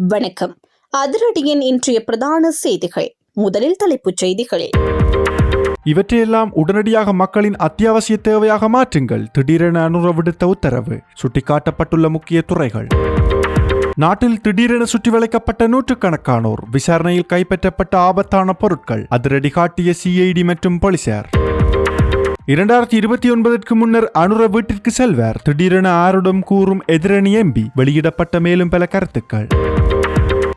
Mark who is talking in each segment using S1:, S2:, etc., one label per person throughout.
S1: வணக்கம். அதிரடியின் இன்றைய பிரதான செய்திகள். முதலில் தலைப்புச் செய்திகள்.
S2: இவற்றையெல்லாம் உடனடியாக மக்களின் அத்தியாவசிய தேவையாக மாற்றுங்கள். திடீரென அனுர விடுத்த உத்தரவு. சுட்டிக்காட்டப்பட்டுள்ள முக்கிய துறைகள். நாட்டில் திடீரென சுற்றி வளைக்கப்பட்ட நூற்றுக்கணக்கானோர். விசாரணையில் கைப்பற்றப்பட்ட ஆபத்தான பொருட்கள். அதிரடி காட்டிய சிஐடி மற்றும் போலீசார். 2029 முன்னர் அனுர வீட்டிற்கு செல்வார். திடீரென ஆருடம் கூறும் எதிரணி எம்பி. வெளியிடப்பட்ட மேலும் பல கருத்துக்கள்.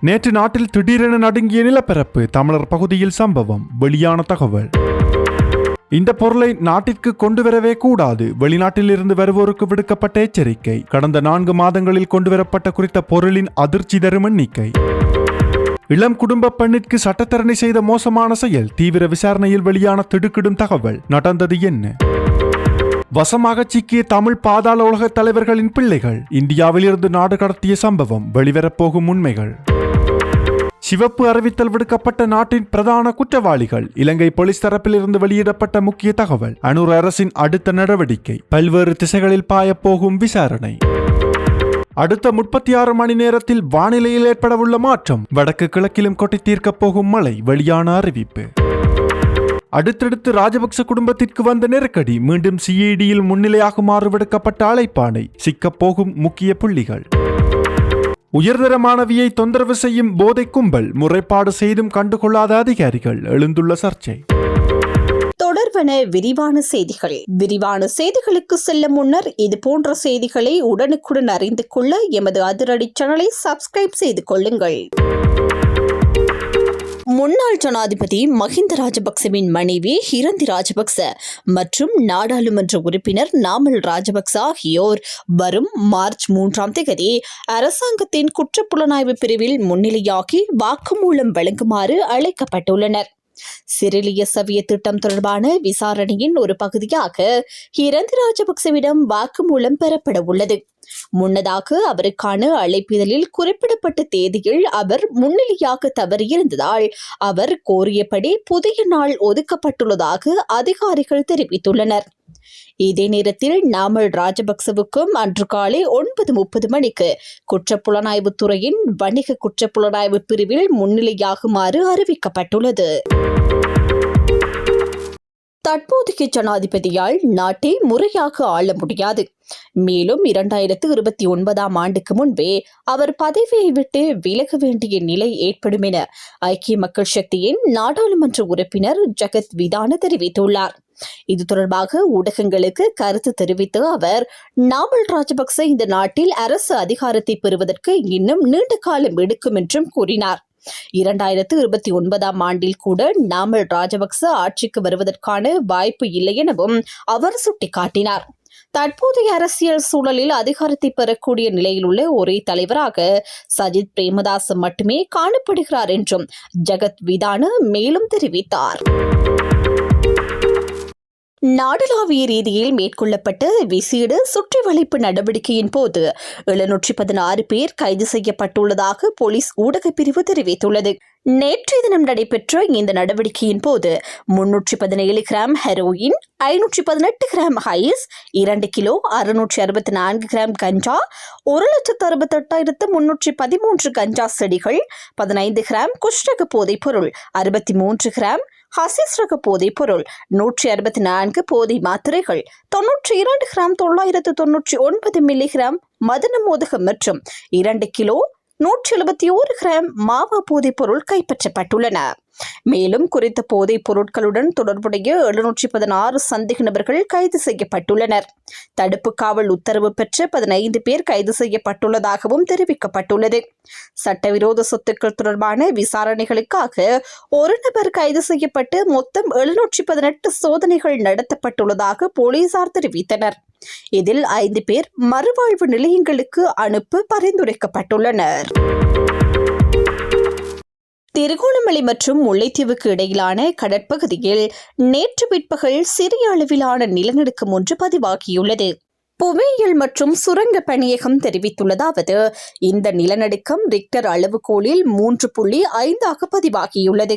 S2: நேற்று நாட்டில் திடீரென நடுங்கிய நிலப்பரப்பு. தமிழர் பகுதியில் சம்பவம். வெளியான தகவல். இந்த பொருளை நாட்டிற்கு கொண்டு வரவே கூடாது. வெளிநாட்டில் இருந்து வருவோருக்கு விடுக்கப்பட்ட எச்சரிக்கை. கடந்த 4 மாதங்களில் கொண்டுவரப்பட்ட குறித்த பொருளின் அதிர்ச்சி தரும் எண்ணிக்கை. இளம் குடும்ப பெண்ணிற்கு சட்டத்தரணை செய்த மோசமான செயல். தீவிர விசாரணையில் வெளியான திடுக்கிடும் தகவல். நடந்தது என்ன? வசமாக சிக்கிய தமிழ் பாதாள உலக தலைவர்களின் பிள்ளைகள். இந்தியாவில் இருந்து நாடு கடத்திய சம்பவம். வெளிவரப்போகும் உண்மைகள். சிவப்பு அறிவித்தல் விடுக்கப்பட்ட நாட்டின் பிரதான குற்றவாளிகள். இலங்கை போலீஸ் தரப்பில் இருந்து வெளியிடப்பட்ட முக்கிய தகவல். அனுர அரசின் அடுத்த நடவடிக்கை. பல்வேறு திசைகளில் பாயப்போகும் விசாரணை. அடுத்த 36 மணி நேரத்தில் வானிலையில் ஏற்படவுள்ள மாற்றம். வடக்கு கிழக்கிலும் கொட்டி தீர்க்கப் போகும் மழை. வெளியான அறிவிப்பு. அடுத்தடுத்து ராஜபக்ச குடும்பத்திற்கு வந்த நெருக்கடி. மீண்டும் சிஐடியில் முன்னிலையாகுமாறு விடுக்கப்பட்ட அழைப்பாணை. சிக்கப்போகும் முக்கிய புள்ளிகள். உயர்தர மாணவியை தொந்தரவு செய்யும் போதை கும்பல். முறைப்பாடு செய்தும் கண்டுகொள்ளாத அதிகாரிகள். எழுந்துள்ள சர்ச்சை.
S1: தொடர்வன விரிவான செய்திகள். விரிவான செய்திகளுக்கு செல்ல முன்னர் இது போன்ற செய்திகளை உடனுக்குடன் அறிந்து கொள்ள எமது அதிரடி சேனலை சப்ஸ்கிரைப் செய்து கொள்ளுங்கள். முன்னாள் ஜனாதிபதி மஹிந்த ராஜபக்சவின் மனைவி ஹிரந்தி ராஜபக்ச மற்றும் நாடாளுமன்ற உறுப்பினர் நாமல் ராஜபக்ச ஆகியோர் வரும் மார்ச் 3 அரசாங்கத்தின் குற்றப்புலனாய்வு பிரிவில் முன்னிலையாகி வாக்குமூலம் வழங்குமாறு அழைக்கப்பட்டுள்ளனர். சிறிலிய சவிய திட்டம் தொடர்பான விசாரணையின் ஒரு பகுதியாக ஹிரந்தி ராஜபக்சவிடம் வாக்குமூலம் பெறப்பட உள்ளது. முன்னதாக அவருக்கான அழைப்பிதழில் குறிப்பிடப்பட்ட தேதியில் அவர் முன்னிலையாக தவறியிருந்ததால் அவர் கோரியபடி புதிய நாள் ஒதுக்கப்பட்டுள்ளதாக அதிகாரிகள் தெரிவித்துள்ளனர். இதே நேரத்தில் நாமல் ராஜபக்சவுக்கும் அன்று காலை 9:30 மணிக்கு குற்றப்புலனாய்வு துறையின் வணிக குற்றப்புலனாய்வு பிரிவில் முன்னிலையாகுமாறு அறிவிக்கப்பட்டுள்ளது. தற்போதைய ஜனாதிபதியால் நாட்டை முறையாக ஆள முடியாது. மேலும் 2029 ஆண்டுக்கு முன்பே அவர் பதவியை விட்டு விலக வேண்டிய நிலை ஏற்படும் என ஐக்கிய மக்கள் சக்தியின் நாடாளுமன்ற உறுப்பினர் ஜகத் விதான தெரிவித்துள்ளார். இது தொடர்பாக ஊடகங்களுக்கு கருத்து தெரிவித்த அவர், நாமல் ராஜபக்ச இந்த நாட்டில் அரசு அதிகாரத்தை பெறுவதற்கு இன்னும் நீண்ட காலம் எடுக்கும் என்றும் கூறினார். 2029 ஆண்டில் கூட நாமல் ராஜபக்ச ஆட்சிக்கு வருவதற்கான வாய்ப்பு இல்லை எனவும் அவர் சுட்டிக்காட்டினார். தற்போதைய அரசியல் சூழலில் அதிகாரத்தை பெறக்கூடிய நிலையில் உள்ள ஒரே தலைவராக சஜித் பிரேமதாஸ் மட்டுமே காணப்படுகிறார் என்றும் ஜகத் விதான மேலும் தெரிவித்தார். நாடளாவிய ரீதியில் மேற்கொள்ளப்பட்ட விசேட சுற்றி வளைப்பு நடவடிக்கையின் போது 716 பேர் கைது செய்யப்பட்டுள்ளதாக போலீஸ் ஊடகப் பிரிவு தெரிவித்துள்ளது. நேற்றைய தினம் நடைபெற்ற இந்த நடவடிக்கையின் போது 317 gram heroin, 518 gram ice, 2 kilo 664 gram ganja, 1,68,313 ganja செடிகள், 15 கிராம் குஷ்ரக போதைப் பொருள், 63 கிராம் ஹசிஸ் ரக போதைப் பொருள், 164 போதை மாத்திரைகள், 92 கிராம் 999 மில்லிகிராம் மதன மோதகம் மற்றும் 2 கிலோ 171 கிராம் மாவா போதைப் பொருள் கைப்பற்றப்பட்டுள்ளன. மேலும் குறித்த போதைப் பொருட்களுடன் தொடர்புடைய 716 சந்தேக நபர்கள் கைது செய்யப்பட்டுள்ளனர். தடுப்பு காவல் உத்தரவு பெற்ற 15 பேர் கைது செய்யப்பட்டுள்ளதாகவும் தெரிவிக்கப்பட்டுள்ளது. சட்டவிரோத சொத்துக்கள் தொடர்பான விசாரணைகளுக்காக ஒரு நபர் கைது செய்யப்பட்டு மொத்தம் 718 சோதனைகள் நடத்தப்பட்டுள்ளதாக போலீசார் தெரிவித்தனர். இதில் 5 பேர் மறுவாழ்வு நிலையங்களுக்கு அனுப்ப பரிந்துரைக்கப்பட்டுள்ளனர். திருகோணமலை மற்றும் முல்லைத்தீவுக்கு இடையிலான கடற்பகுதியில் நேற்று பிற்பகல் சிறிய அளவிலான நிலநடுக்கம் ஒன்று பதிவாகியுள்ளது. புவியியல் மற்றும் சுரங்க பணியகம் தெரிவித்துள்ளதாவது, இந்த நிலநடுக்கம் ரிக்டர் அளவுகோலில் 3.5 பதிவாகியுள்ளது.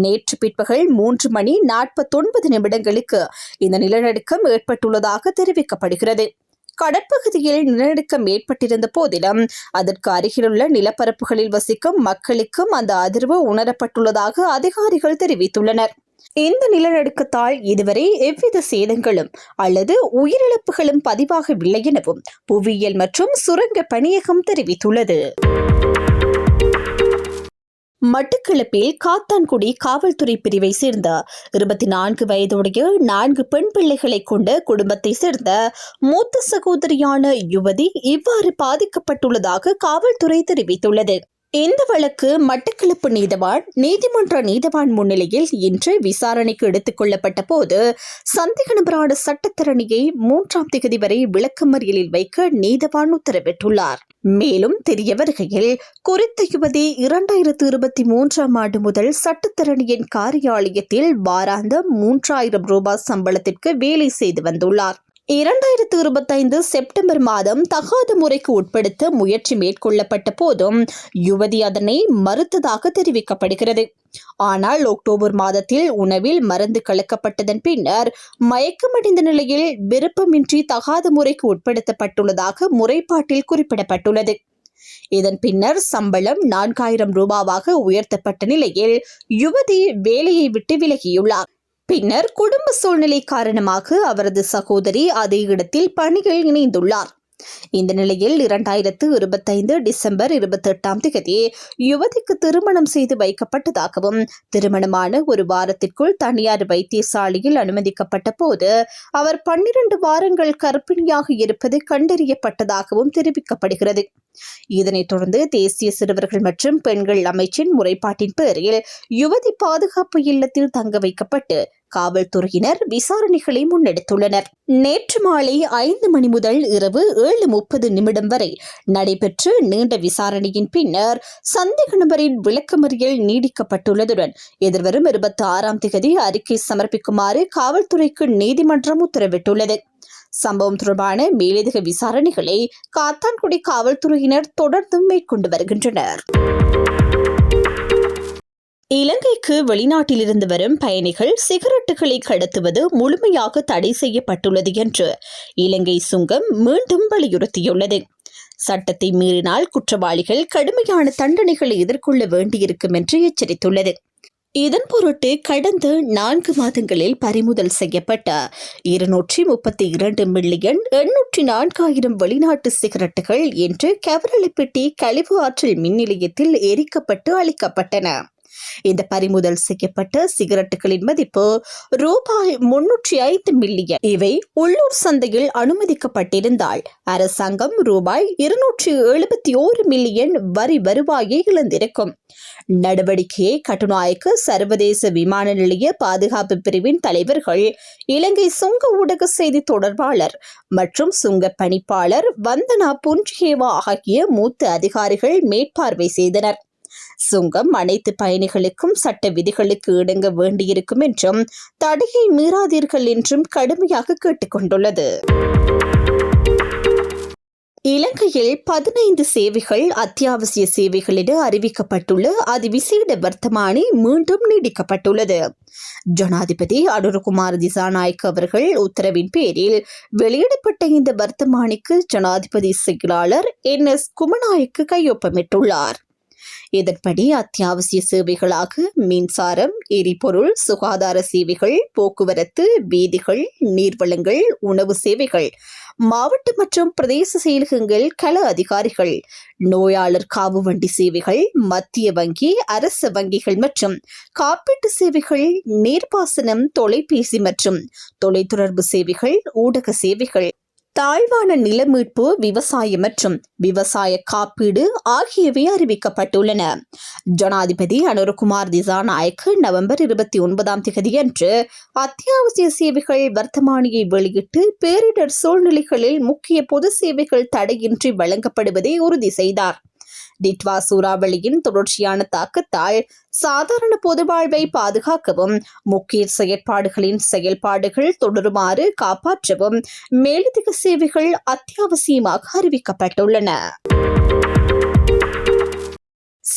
S1: நேற்று பிற்பகல் 3:49 இந்த நிலநடுக்கம் ஏற்பட்டுள்ளதாக தெரிவிக்கப்படுகிறது. கடற்பகுதியில் நிலநடுக்கம் ஏற்பட்டிருந்த போதிலும் அதற்கு அருகிலுள்ள நிலப்பரப்புகளில் வசிக்கும் மக்களுக்கும் அந்த அதிர்வு உணரப்பட்டுள்ளதாக அதிகாரிகள் தெரிவித்துள்ளனர். இந்த நிலநடுக்கத்தால் இதுவரை எவ்வித சேதங்களும் அல்லது உயிரிழப்புகளும் பதிவாகவில்லை எனவும் புவியியல் மற்றும் சுரங்க பணியகம் தெரிவித்துள்ளது. மட்டக்களப்பில் காத்தான்குடி காவல்துறை பிரிவை சேர்ந்த 24 வயதுடைய 4 பெண் பிள்ளைகளை கொண்ட குடும்பத்தை சேர்ந்த மூத்த சகோதரியான யுவதி இவ்வாறு பாதிக்கப்பட்டுள்ளதாக காவல்துறை தெரிவித்துள்ளது. இந்த வழக்கு மட்டக்களப்பு நீதிமன்ற நீதவான் முன்னிலையில் இன்று விசாரணைக்கு எடுத்துக் கொள்ளப்பட்ட போது சந்தேக நபரான சட்டத்தரணியை 3ஆம் தேதி வரை விளக்கமறியலில் வைக்க நீதவான் உத்தரவிட்டுள்ளார். மேலும் தெரிய வருகையில் குறித்த யுவதி 2023ஆம் ஆண்டு முதல் சட்டத்தரணியின் காரியாலயத்தில் வாராந்தம் 3000 ரூபாய் சம்பளத்திற்கு வேலை செய்து வந்துள்ளார். 2025 செப்டம்பர் மாதம் தகாத முறைக்கு உட்படுத்த முயற்சி மேற்கொள்ளப்பட்ட போதும் யுவதி அதனை மறுத்ததாக தெரிவிக்கப்படுகிறது. ஆனால் அக்டோபர் மாதத்தில் உணவில் மருந்து கலக்கப்பட்டதன் பின்னர் மயக்கமடைந்த நிலையில் விருப்பமின்றி தகாத முறைக்கு உட்படுத்தப்பட்டுள்ளதாக முறைப்பாட்டில் குறிப்பிடப்பட்டுள்ளது. இதன் பின்னர் சம்பளம் 4000 ரூபாவாக உயர்த்தப்பட்ட நிலையில் யுவதி வேலையை விட்டு விலகியுள்ளார். பின்னர் குடும்ப சூழ்நிலை காரணமாக அவரது சகோதரி அதே இடத்தில் பணியில் இணைந்துள்ளார். இந்த நிலையில் 2025 டிசம்பர் 28ஆம் தேதி யுவதிக்கு திருமணம் செய்து வைக்கப்பட்டதாகவும் திருமணமான ஒரு வாரத்திற்குள் தனியார் வைத்தியசாலையில் அனுமதிக்கப்பட்ட போது அவர் 12 வாரங்கள் கர்ப்பிணியாக இருப்பது கண்டறியப்பட்டதாகவும் தெரிவிக்கப்படுகிறது. இதனைத் தொடர்ந்து தேசிய சிறுவர்கள் மற்றும் பெண்கள் அமைச்சின் முறைப்பாட்டின் பேரில் யுவதி பாதுகாப்பு இல்லத்தில் தங்க வைக்கப்பட்டு காவல்துறையினர் விசாரணைகளை முன்னெடுத்துள்ளனர். நேற்று மாலை 5 மணி முதல் இரவு 7:30 வரை நடைபெற்ற நீண்ட விசாரணையின் பின்னர் சந்தேக நபரின் விளக்கமறியல் நீடிக்கப்பட்டுள்ளதுடன் எதிர்வரும் 26ஆம் தேதி அறிக்கை சமர்ப்பிக்குமாறு காவல்துறைக்கு நீதிமன்றம் உத்தரவிட்டுள்ளது. சம்பவம் தொடர்பான மேலதிக விசாரணைகளை காத்தான்குடி காவல்துறையினர் தொடர்ந்து மேற்கொண்டு வருகின்றனர். இலங்கைக்கு வெளிநாட்டிலிருந்து வரும் பயணிகள் சிகரெட்டுகளை கடத்துவது முழுமையாக தடை செய்யப்பட்டுள்ளது என்று இலங்கை சுங்கம் மீண்டும் வலியுறுத்தியுள்ளது. சட்டத்தை மீறினால் குற்றவாளிகள் கடுமையான தண்டனைகளை எதிர்கொள்ள வேண்டியிருக்கும் என்று எச்சரித்துள்ளது. இதன் பொருட்டு கடந்த 4 மாதங்களில் பறிமுதல் செய்யப்பட்ட 232 மில்லியன் 804,000 வெளிநாட்டு சிகரெட்டுகள் இன்று கவரலப்பட்டி கழிவு ஆற்றல் மின் நிலையத்தில் எரிக்கப்பட்டு அளிக்கப்பட்டன. இந்த பறிமுதல் செய்யப்பட்ட சிகரெட்டுகளின் மதிப்பு ரூபாய் 305 மில்லியன். இவை உள்ளூர் சந்தையில் அனுமதிக்கப்பட்டிருந்தால் அரசாங்கம் ரூபாய் 271 மில்லியன் வரி வருவாயை இழந்திருக்கும். நடவடிக்கையை கட்டுநாயக்க சர்வதேச விமான நிலைய பாதுகாப்பு பிரிவின் தலைவர்கள், இலங்கை சுங்க ஊடக செய்தி தொடர்பாளர் மற்றும் சுங்க பணிப்பாளர் வந்தனா புன்றியேவா ஆகிய மூத்த அதிகாரிகள் மேற்பார்வை செய்தனர். சுங்கம் அனைத்து பயணிகளுக்கும் சட்ட விதிகளுக்கு இணங்க வேண்டியிருக்கும் என்றும் தடையை மீறாதீர்கள் என்றும் கடுமையாக கேட்டுக்கொண்டுள்ளது. இலங்கையில் 15 சேவைகள் அத்தியாவசிய சேவைகள் என அறிவிக்கப்பட்டுள்ள அதிவிசேட வர்த்தமானி மீண்டும் நீடிக்கப்பட்டுள்ளது. ஜனாதிபதி அனுரகுமார் திசாநாயக்க அவர்கள் உத்தரவின் பேரில் வெளியிடப்பட்ட இந்த வர்த்தமானிக்கு ஜனாதிபதி செயலாளர் NS குமநாயக்க கையொப்பமிட்டுள்ளார். இதன்படி அத்தியாவசிய சேவைகளாக மின்சாரம், எரிபொருள், சுகாதார சேவைகள், போக்குவரத்து, வீதிகள், நீர்வளங்கள், உணவு சேவைகள், மாவட்ட மற்றும் பிரதேச செயலகங்கள், கள அதிகாரிகள், நோயாளர் காவு வண்டி சேவைகள், மத்திய வங்கி, அரச வங்கிகள் மற்றும் காப்பீட்டு சேவைகள், நீர்ப்பாசனம், தொலைபேசி மற்றும் தொலைத்தொடர்பு சேவைகள், ஊடக சேவைகள், தாழ்வான நில மீட்பு, விவசாயம் மற்றும் விவசாய காப்பீடு ஆகியவை அறிவிக்கப்பட்டுள்ளன. ஜனாதிபதி அனுரகுமார் திசாநாயக்க நவம்பர் 29ஆம் தேதியன்று அத்தியாவசிய சேவைகள் வர்த்தமானியை வெளியிட்டு பேரிடர் சூழ்நிலைகளில் முக்கிய பொது சேவைகள் தடையின்றி வழங்கப்படுவதை உறுதி செய்தார். டிட்வா சூறாவளியின் தொடர்ச்சியான தாக்கத்தால் சாதாரண பொது வாழ்வை பாதுகாக்கவும் முக்கிய செயற்பாடுகளின் செயல்பாடுகள் தொடருமாறு காப்பாற்றவும் மேலதிக சேவைகள் அத்தியாவசியமாக அறிவிக்கப்பட்டுள்ளன.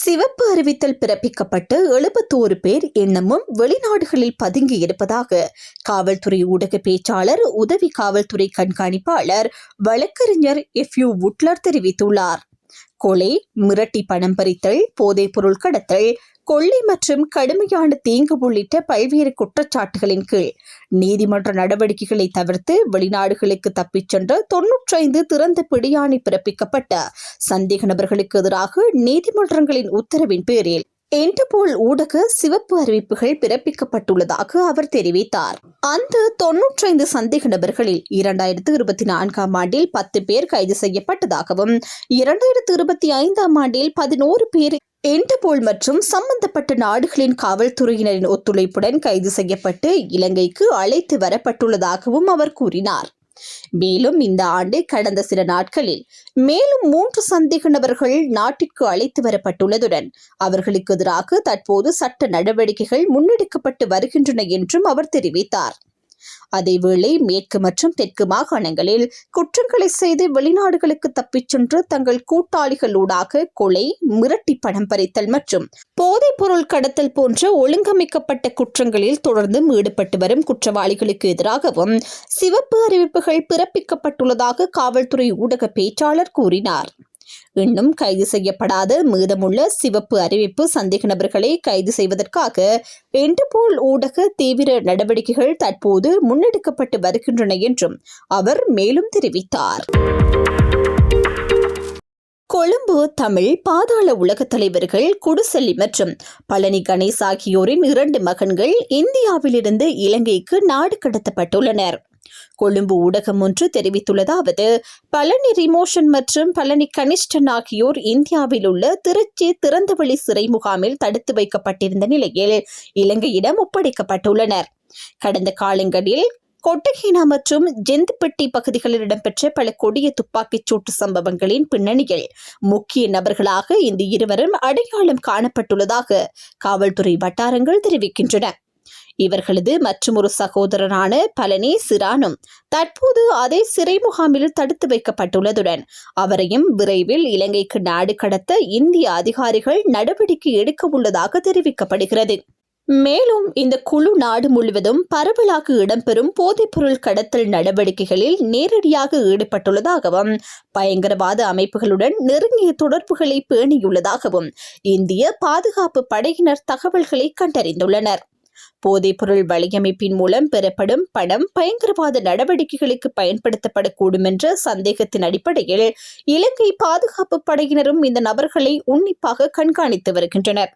S1: சிவப்பு அறிவித்தல் பிறப்பிக்கப்பட்டு 71 பேர் இன்னமும் வெளிநாடுகளில் பதுங்கி இருப்பதாக காவல்துறை ஊடக பேச்சாளர் உதவி காவல்துறை கண்காணிப்பாளர் வழக்கறிஞர் எஃப்யூ வுட்லர் தெரிவித்துள்ளார். கொலை, மிரட்டி பணம் பறித்தல், போதைப் பொருள் கடத்தல், கொள்ளை மற்றும் கடுமையான தீங்கு உள்ளிட்ட பல்வேறு குற்றச்சாட்டுகளின் கீழ் நீதிமன்ற நடவடிக்கைகளை தவிர்த்து வெளிநாடுகளுக்கு தப்பிச் சென்ற 95 திறந்த பிடியாணை பிறப்பிக்கப்பட்ட சந்தேக நபர்களுக்கு எதிராக நீதிமன்றங்களின் உத்தரவின் பேரில் இன்டர்போல் ஊடக சிவப்பு அறிவிப்புகள் பிறப்பிக்கப்பட்டுள்ளதாக அவர் தெரிவித்தார். அந்த 95 சந்தேக நபர்களில் 2024 ஆண்டில் 10 பேர் கைது செய்யப்பட்டதாகவும் 2025 ஆண்டில் 11 பேர் இன்டர்போல் மற்றும் சம்பந்தப்பட்ட நாடுகளின் காவல்துறையினரின் ஒத்துழைப்புடன் கைது செய்யப்பட்டு இலங்கைக்கு அழைத்து வரப்பட்டுள்ளதாகவும் அவர் கூறினார். மேலும் இந்த ஆண்டு கடந்த சில நாட்களில் மேலும் 3 சந்தேக நபர்கள் நாட்டிற்கு அழைத்து வரப்பட்டுள்ளதுடன் அவர்களுக்கு எதிராக தற்போது சட்ட நடவடிக்கைகள் முன்னெடுக்கப்பட்டு வருகின்றன என்றும் அவர் தெரிவித்தார். அதேவேளை மேற்கு மற்றும் தெற்கு மாகாணங்களில் குற்றங்களை செய்து வெளிநாடுகளுக்கு தப்பிச் சென்று தங்கள் கூட்டாளிகளூடாக கொலை, மிரட்டி பணம் பறித்தல் மற்றும் போதைப் பொருள் கடத்தல் போன்ற ஒழுங்கமைக்கப்பட்ட குற்றங்களில் தொடர்ந்து ஈடுபட்டு வரும் குற்றவாளிகளுக்கு எதிராகவும் சிவப்பு அறிவிப்புகள் பிறப்பிக்கப்பட்டுள்ளதாக காவல்துறை ஊடக பேச்சாளர் கூறினார். இன்னும் கைது செய்யப்படாத மீதமுள்ள சிவப்பு அறிவிப்பு சந்தேக நபர்களை கைது செய்வதற்காக இன்டர்போல் ஊடக தீவிர நடவடிக்கைகள் தற்போது முன்னெடுக்கப்பட்டு வருகின்றன என்றும் அவர் மேலும் தெரிவித்தார். கொழும்பு தமிழ் பாதாள உலக தலைவர்கள் குடுசெல்லி மற்றும் பழனி கணேஷ் ஆகியோரின் 2 மகன்கள் இந்தியாவிலிருந்து இலங்கைக்கு நாடு கடத்தப்பட்டுள்ளனர். கொழும்பு ஊடகம் ஒன்று தெரிவித்துள்ளதாவது, பழனி ரிமோஷன் மற்றும் பழனி கனிஷ்டன் ஆகியோர் இந்தியாவில் உள்ள திருச்சி திறந்தவெளி சிறை முகாமில் தடுத்து வைக்கப்பட்டிருந்த நிலையில் இலங்கையிடம் ஒப்படைக்கப்பட்டுள்ளனர். கடந்த காலங்களில் கொட்டகேனா மற்றும் ஜெந்துப்பட்டி பகுதிகளில் இடம்பெற்ற பல கொடிய துப்பாக்கிச் சூட்டு சம்பவங்களின் பின்னணியில் முக்கிய நபர்களாக இந்த இருவரும் அடையாளம் காணப்பட்டுள்ளதாக காவல்துறை வட்டாரங்கள் தெரிவிக்கின்றன. இவர்களது மற்றொரு சகோதரரான பழனி சிரானும் தற்போது அதே சிறை முகாமில் தடுத்து வைக்கப்பட்டுள்ளதுடன் அவரையும் விரைவில் இலங்கைக்கு நாடு கடத்த இந்திய அதிகாரிகள் நடவடிக்கை எடுக்க உள்ளதாக தெரிவிக்கப்படுகிறது. மேலும் இந்த குழு நாடு முழுவதும் பரவலாக இடம்பெறும் போதைப்பொருள் கடத்தல் நடவடிக்கைகளில் நேரடியாக ஈடுபட்டுள்ளதாகவும் பயங்கரவாத அமைப்புகளுடன் நெருங்கிய தொடர்புகளை பேணியுள்ளதாகவும் இந்திய பாதுகாப்பு படையினர் தகவல்களை கண்டறிந்துள்ளனர். போதைப்பொருள் வலையமைப்பின் மூலம் பெறப்படும் பணம் பயங்கரவாத நடவடிக்கைகளுக்கு பயன்படுத்தப்படக்கூடும் என்ற சந்தேகத்தின் அடிப்படையில் இலங்கை பாதுகாப்பு படையினரும் இந்த நபர்களை உன்னிப்பாக கண்காணித்து வருகின்றனர்.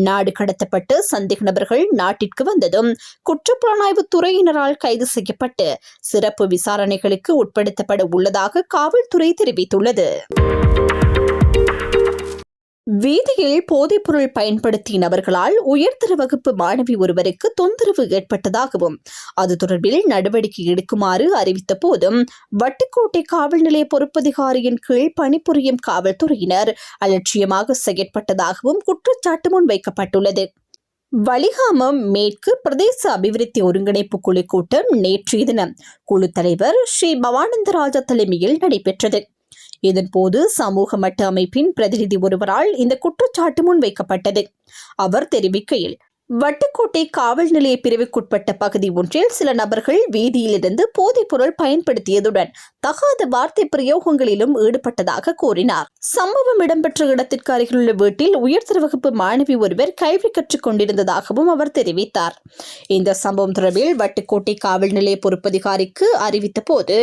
S1: நாடு கடத்தப்பட்டு சந்தேக நபர்கள் நாட்டிற்கு வந்ததும் குற்றப்புலனாய்வு துறையினரால் கைது செய்யப்பட்டு சிறப்பு விசாரணைகளுக்கு உட்படுத்தப்பட உள்ளதாக காவல்துறை தெரிவித்துள்ளது. வீதியில் போதைப்பொருள் பயன்படுத்திய நபர்களால் உயர்தர வகுப்பு மாணவி ஒருவருக்கு தொந்தரவு ஏற்பட்டதாகவும் அது தொடர்பில் நடவடிக்கை எடுக்குமாறு அறிவித்த போதும் வட்டுக்கோட்டை காவல் நிலைய பொறுப்பதிகாரியின் கீழ் பணிபுரியும் காவல்துறையினர் அலட்சியமாக செயற்பட்டதாகவும் குற்றச்சாட்டு முன்வைக்கப்பட்டுள்ளது. வலிகாமம் மேற்கு பிரதேச அபிவிருத்தி ஒருங்கிணைப்பு குழு கூட்டம் நேற்றைய தினம் குழு தலைவர் ஸ்ரீ பவானந்தராஜா தலைமையில் நடைபெற்றது. இதன்போது சமூக மட்ட அமைப்பின் பிரதிநிதி ஒருவரால் இந்த குற்றச்சாட்டு முன்வைக்கப்பட்டது. அவர் தெரிவிக்கையில், வட்டுக்கோட்டை காவல் நிலைய பிரிவுக்குட்பட்ட பகுதி ஒன்றில் சில நபர்கள் வீதியிலிருந்து போதைப் பொருள் பயன்படுத்தியதுடன் தகாத வார்த்தை பிரயோகங்களிலும் ஈடுபட்டதாக கூறினார். சம்பவம் இடம்பெற்ற இடத்திற்கு அருகிலுள்ள வீட்டில் உயர்தர வகுப்பு மாணவி ஒருவர் கல்வி கற்றுக் கொண்டிருந்ததாகவும் அவர் தெரிவித்தார். இந்த சம்பவம் தொடர்பில் வட்டுக்கோட்டை காவல் நிலைய பொறுப்பதிகாரிக்கு அறிவித்த போது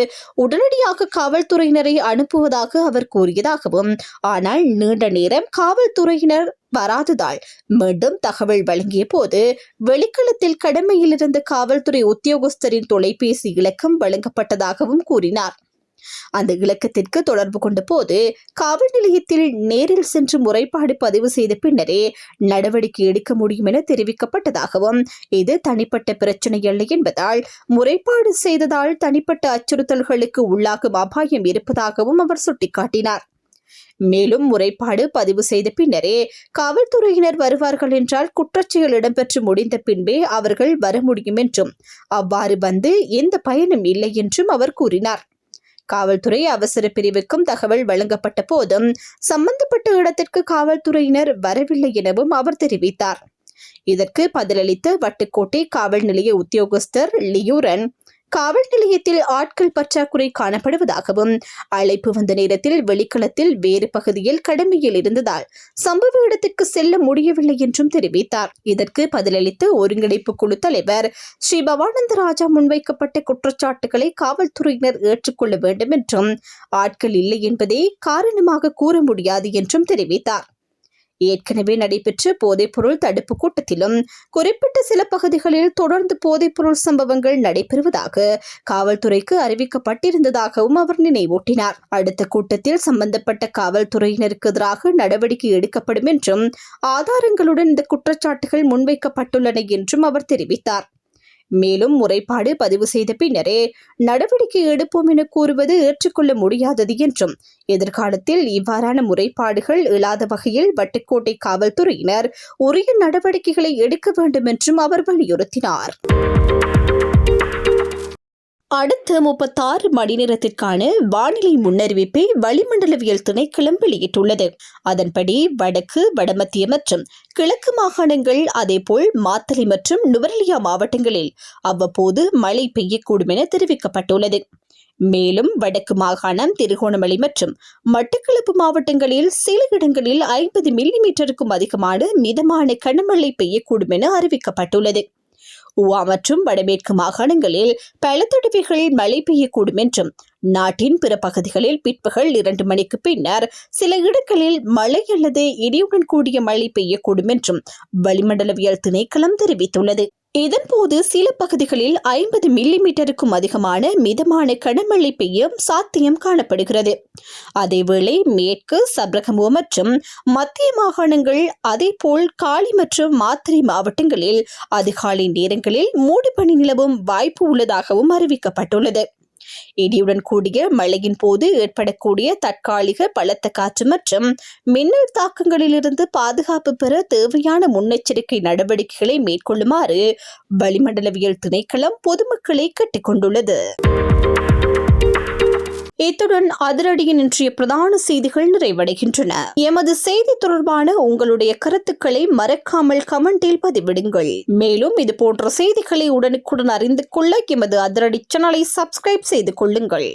S1: உடனடியாக காவல்துறையினரை அனுப்புவதாக அவர் கூறியதாகவும், ஆனால் நீண்ட நேரம் காவல்துறையினர் வராததால் மீண்டும் தகவல் வழங்கிய போது வெளிக்களத்தில் கடமையில் இருந்த காவல்துறை உத்தியோகஸ்தரின் தொலைபேசி இலக்கம் வழங்கப்பட்டதாகவும் கூறினார். அந்த இலக்கத்திற்கு தொடர்பு கொண்ட போது காவல் நிலையத்தில் நேரில் சென்று முறைப்பாடு பதிவு செய்த பின்னரே நடவடிக்கை எடுக்க முடியும் என தெரிவிக்கப்பட்டதாகவும், இது தனிப்பட்ட பிரச்சனை அல்ல என்பதால் முறைப்பாடு செய்ததால் தனிப்பட்ட அச்சுறுத்தல்களுக்கு உள்ளாகும் அபாயம் இருப்பதாகவும் அவர் சுட்டிக்காட்டினார். மேலும் முறைப்பாடு பதிவு செய்த பின்னரே காவல்துறையினர் வருவார்கள் என்றால் குற்றச்செயல் இடம்பெற்று முடிந்த பின்பே அவர்கள் வர முடியும் என்றும் அவ்வாறு வந்து எந்த பயனும் இல்லை என்றும் அவர் கூறினார். காவல்துறை அவசர பிரிவுக்கும் தகவல் வழங்கப்பட்ட போதும் சம்பந்தப்பட்ட இடத்திற்கு காவல்துறையினர் வரவில்லை எனவும் அவர் தெரிவித்தார். இதற்கு பதிலளித்த வட்டுக்கோட்டை காவல் நிலைய உத்தியோகஸ்தர் லியூரன், காவல் நிலையத்தில் ஆட்கள் பற்றாக்குறை காணப்படுவதாகவும் அழைப்பு வந்த நேரத்தில் வெளிக்களத்தில் வேறு பகுதியில் கடமையில் இருந்ததால் சம்பவ இடத்திற்கு செல்ல முடியவில்லை என்றும் தெரிவித்தார். இதற்கு பதிலளித்த ஒருங்கிணைப்பு குழு தலைவர் ஸ்ரீ பவானந்த ராஜா முன்வைக்கப்பட்ட குற்றச்சாட்டுகளை காவல்துறையினர் ஏற்றுக்கொள்ள வேண்டும் என்றும் ஆட்கள் இல்லை என்பதே காரணமாக கூற முடியாது என்றும் தெரிவித்தார். ஏற்கனவே நடைபெற்ற போதைப்பொருள் தடுப்பு கூட்டத்திலும் குறிப்பிட்ட சில பகுதிகளில் தொடர்ந்து போதைப்பொருள் சம்பவங்கள் நடைபெறுவதாக காவல்துறைக்கு அறிவிக்கப்பட்டிருந்ததாகவும் அவர் நினைவூட்டினார். அடுத்த கூட்டத்தில் சம்பந்தப்பட்ட காவல்துறையினருக்கு எதிராக நடவடிக்கை எடுக்கப்படும் என்றும் ஆதாரங்களுடன் இந்த குற்றச்சாட்டுகள் முன்வைக்கப்பட்டுள்ளன என்றும் அவர் தெரிவித்தார். மேலும் முறைப்பாடு பதிவு செய்த பின்னரே நடவடிக்கை எடுப்போம் என கூறுவது ஏற்றுக்கொள்ள முடியாதது என்றும் எதிர்காலத்தில் இவ்வாறான முறைப்பாடுகள் எழாத வகையில் வட்டுக்கோட்டை காவல்துறையினர் உரிய நடவடிக்கைகளை எடுக்க வேண்டும் என்றும் அவர் வலியுறுத்தினார். அடுத்த 36 மணி நேரத்திற்கான வானிலை முன்னறிவிப்பை வளிமண்டலவியல் திணைக்களம் வெளியிட்டுள்ளது. அதன்படி வடக்கு, வடமத்திய மற்றும் கிழக்கு மாகாணங்கள், அதேபோல் மாத்தளை மற்றும் நுவரெலியா மாவட்டங்களில் அவ்வப்போது மழை பெய்யக்கூடும் என தெரிவிக்கப்பட்டுள்ளது. மேலும் வடக்கு மாகாணம், திருகோணமலை மற்றும் மட்டக்களப்பு மாவட்டங்களில் சில இடங்களில் 50 மில்லிமீட்டருக்கும் அதிகமான மிதமான கனமழை பெய்யக்கூடும் என அறிவிக்கப்பட்டுள்ளது. ஊவா மற்றும் வடமேற்கு மாகாணங்களில் பல தடவைகள் மழை பெய்யக்கூடும் என்றும் நாட்டின் பிற பகுதிகளில் பிற்பகல் 2 மணிக்கு பின்னர் சில இடங்களில் மழை அல்லது இடியுடன் கூடிய மழை பெய்யக்கூடும் என்றும் வளிமண்டலவியல் திணைக்களம் தெரிவித்துள்ளது. இதன்போது சில பகுதிகளில் 50 மில்லிமீட்டருக்கும் அதிகமான மிதமான கனமழை பெய்யும் சாத்தியம் காணப்படுகிறது. அதேவேளை மேற்கு, சப்ரகமுவ மற்றும் மத்திய மாகாணங்கள், அதேபோல் காலி மற்றும் மாத்தறை மாவட்டங்களில் அதிகாலை நேரங்களில் மூடுபனி நிலவும் வாய்ப்பு உள்ளதாகவும் அறிவிக்கப்பட்டுள்ளது. இடியுடன் கூடிய மழையின் போது ஏற்படக்கூடிய தற்காலிக பலத்த காற்று மற்றும் மின்னல் தாக்கங்களிலிருந்து பாதுகாப்பு பெற தேவையான முன்னெச்சரிக்கை நடவடிக்கைகளை மேற்கொள்ளுமாறு வளிமண்டலவியல் திணைக்களம் பொதுமக்களை கேட்டுக்கொண்டுள்ளது. இத்துடன் அதிரடியின் இன்றைய பிரதான செய்திகள் நிறைவடைகின்றன. எமது செய்தி தொடர்பான உங்களுடைய கருத்துக்களை மறக்காமல் கமெண்டில் பதிவிடுங்கள். மேலும் இது போன்ற செய்திகளை உடனுக்குடன் அறிந்து கொள்ள எமது அதிரடி சேனலை சப்ஸ்கிரைப் செய்து கொள்ளுங்கள்.